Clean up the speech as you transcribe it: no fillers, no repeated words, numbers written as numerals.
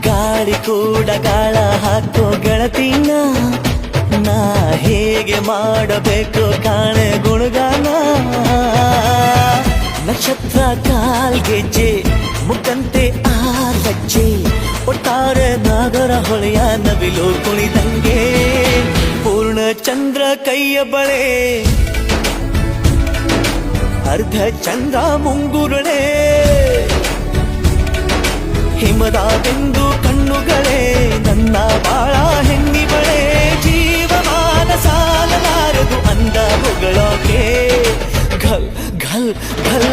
ಗಾಳಿ ಕೂಡ ಗಾಳ ಹಾಕೋ ಗೆಳತಿನ ನಾ ಹೇಗೆ ಮಾಡಬೇಕು ಕಾಣೆ ಗುಣಗಾನ ನಕ್ಷತ್ರ ಕಾಲ್ಗೆಜ್ಜೆ ಮುಖಂತೆ ಆರಜ್ಜೆ ಒಟ್ಟಾರೆ ನಾಗರ ಹೊಳೆಯ ನವಿಲು ಕುಣಿದಂಗೆ ಪೂರ್ಣ ಚಂದ್ರ ಕೈಯ ಬಳೆ ಅರ್ಧ ಚಂದ್ರ ಮುಂಗುರುಳೆ ಹಿಮದ ಬಿಂದು ಕಣ್ಣುಗಳೇ ನನ್ನ ಬಾಳ ಹೆಣ್ಣಿ ಬಳೆ ಜೀವಮಾನ ಸಾಲಲಾರದು ಅಂದ ಹೊಗಳೋಕೆ ಘಲ್ ಘಲ್ ಘಲ್